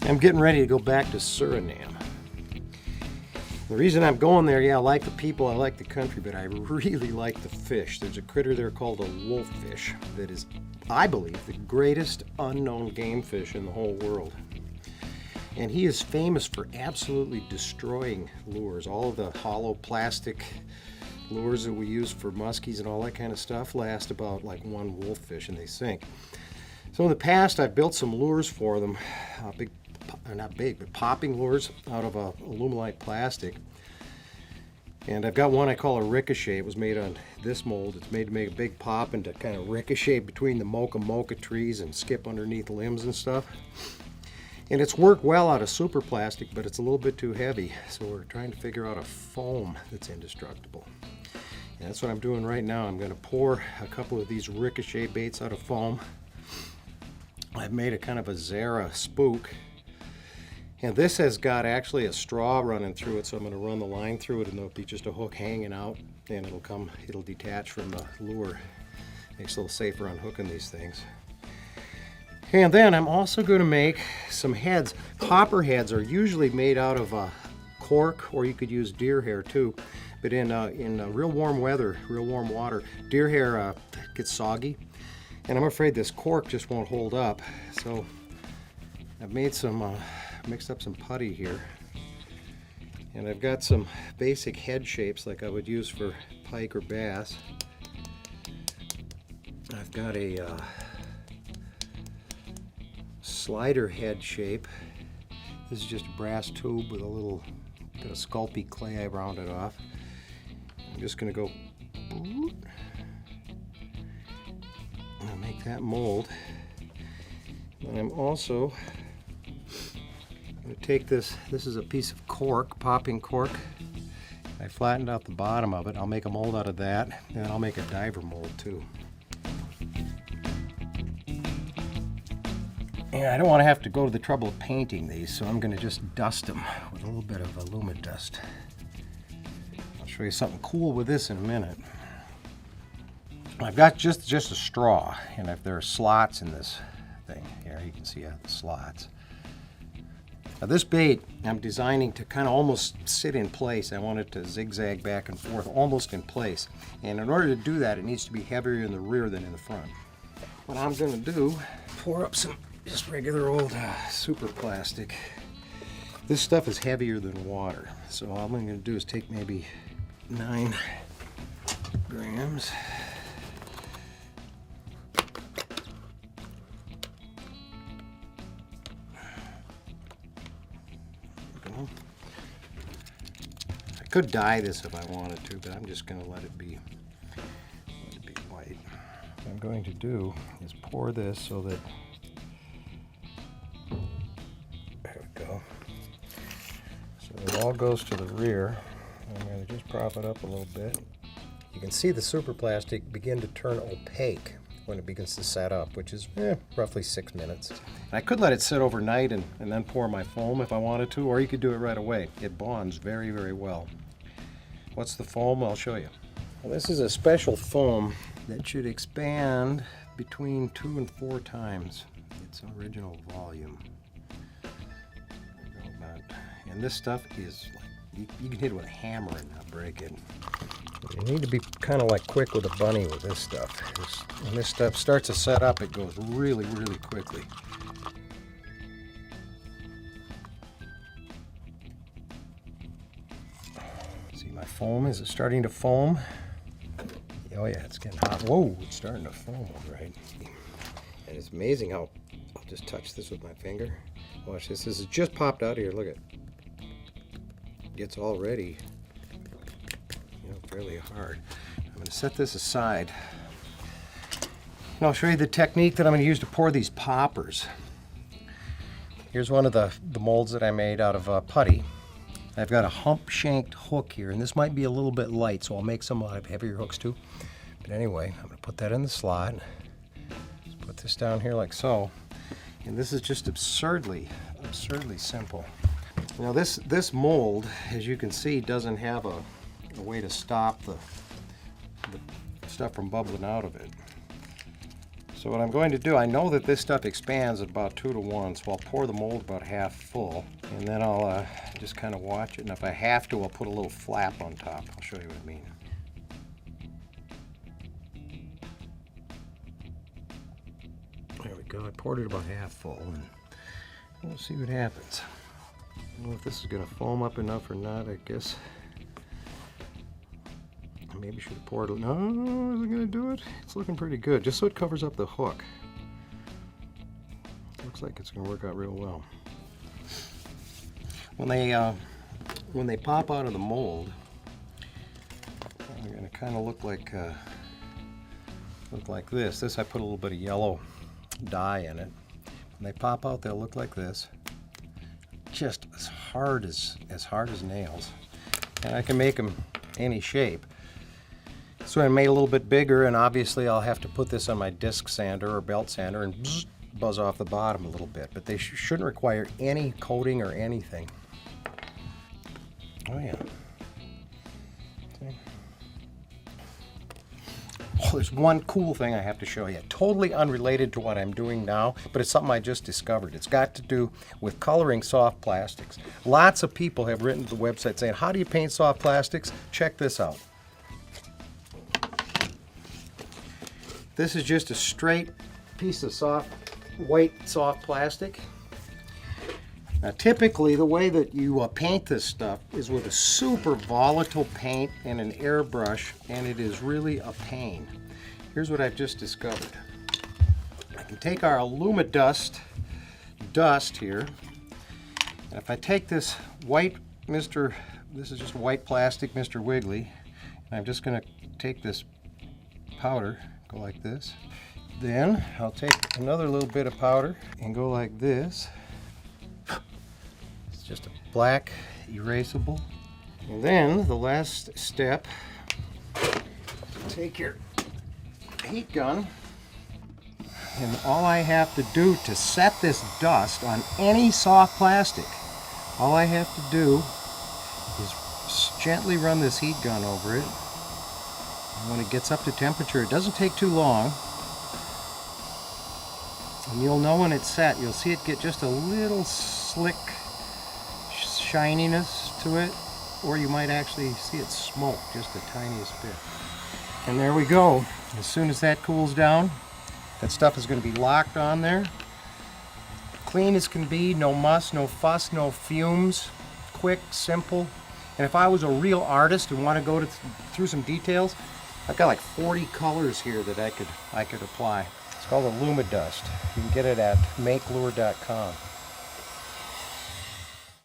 I'm getting ready to go back to Surinam. The reason I'm going there, yeah, I like the people, I like the country, but I really like the fish. There's a critter there called a wolffish that is, I believe, the greatest unknown game fish in the whole world. And he is famous for absolutely destroying lures. All of the hollow plastic lures that we use for muskies and all that kind of stuff last about like one wolffish and they sink. So in the past, I've built some lures for them, not big, but popping lures out of aluminite plastic. And I've got one I call a ricochet. It was made on this mold. It's made to make a big pop and to kind of ricochet between the mocha trees and skip underneath limbs and stuff. And it's worked well out of super plastic, but it's a little bit too heavy. So we're trying to figure out a foam that's indestructible. And that's what I'm doing right now. I'm going to pour a couple of these ricochet baits out of foam. I've made a kind of a Zara spook. And this has got actually a straw running through it, so I'm going to run the line through it and there'll be just a hook hanging out and it'll detach from the lure. Makes it a little safer unhooking these things. And then I'm also going to make some heads. Popper heads are usually made out of cork, or you could use deer hair too. But in real warm weather, real warm water, deer hair gets soggy. And I'm afraid this cork just won't hold up. So I've made some, mixed up some putty here. And I've got some basic head shapes like I would use for pike or bass. I've got a slider head shape. This is just a brass tube with a little bit of sculpey clay I rounded off. I'm just going to go and make that mold. And I'm also going to take this is a piece of cork, popping cork. I flattened out the bottom of it. I'll make a mold out of that, and I'll make a diver mold too. And I don't want to have to go to the trouble of painting these, so I'm going to just dust them with a little bit of Alumidust. I'll show you something cool with this in a minute. I've got just a straw, and if there are slots in this thing, here you can see I have the slots. Now this bait I'm designing to kind of almost sit in place. I want it to zigzag back and forth almost in place. And in order to do that, it needs to be heavier in the rear than in the front. What I'm going to do, pour up some just regular old super plastic. This stuff is heavier than water. So all I'm going to do is take maybe 9 grams. I could dye this if I wanted to, but I'm just going to let it be white. What I'm going to do is pour this so that, there we go, so it all goes to the rear. I'm going to just prop it up a little bit. You can see the super plastic begin to turn opaque when it begins to set up, which is roughly 6 minutes. And I could let it sit overnight and then pour my foam if I wanted to, or you could do it right away. It bonds very, very well. What's the foam? I'll show you. Well, this is a special foam that should expand between 2 and 4 times its original volume. And this stuff is like, you can hit it with a hammer and not break it. You need to be kind of like quick with a bunny with this stuff. When this stuff starts to set up, it goes really, really quickly. See my foam? Is it starting to foam? Oh yeah, it's getting hot. Whoa, it's starting to foam, all right. And it's amazing how, I'll just touch this with my finger. Watch this, this has just popped out of here, look at it. It's already, fairly hard. I'm going to set this aside. And I'll show you the technique that I'm going to use to pour these poppers. Here's one of the molds that I made out of putty. I've got a hump-shanked hook here, and this might be a little bit light, so I'll make some out of heavier hooks too. But anyway, I'm going to put that in the slot. Just put this down here like so. And this is just absurdly simple. Now this mold, as you can see, doesn't have a way to stop the stuff from bubbling out of it. So what I'm going to do, I know that this stuff expands at about 2 to 1, so I'll pour the mold about half full, and then I'll just kind of watch it, and if I have to, I'll put a little flap on top. I'll show you what I mean. There we go, I poured it about half full, and we'll see what happens. I don't know if this is going to foam up enough or not, I guess. Maybe should have poured it. No, is it going to do it? It's looking pretty good, just so it covers up the hook. Looks like it's going to work out real well. When they pop out of the mold, they're going to kind of look like this. This I put a little bit of yellow dye in it. When they pop out, they'll look like this, just as hard as nails. And I can make them any shape. So I made a little bit bigger, and obviously I'll have to put this on my disc sander or belt sander and buzz off the bottom a little bit, but they shouldn't require any coating or anything. Oh yeah. See? Oh, there's one cool thing I have to show you. Totally unrelated to what I'm doing now, but it's something I just discovered. It's got to do with coloring soft plastics. Lots of people have written to the website saying, how do you paint soft plastics? Check this out. This is just a straight piece of white soft plastic. Now typically the way that you paint this stuff is with a super volatile paint and an airbrush, and it is really a pain. Here's what I've just discovered. I can take our Illumidust dust here, and if I take this white this is just white plastic Mr. Wiggly, and I'm just going to take this powder, go like this. Then I'll take another little bit of powder and go like this. It's just a black erasable. And then the last step, take your heat gun, and all I have to do to set this dust on any soft plastic, all I have to do is gently run this heat gun over it. And when it gets up to temperature, it doesn't take too long. And you'll know when it's set. You'll see it get just a little slick shininess to it, or you might actually see it smoke just the tiniest bit. And there we go. As soon as that cools down, that stuff is going to be locked on there. Clean as can be, no muss, no fuss, no fumes. Quick, simple. And if I was a real artist and want to go through some details, I've got like 40 colors here that I could apply. It's called Illumidust. You can get it at MakeLure.com.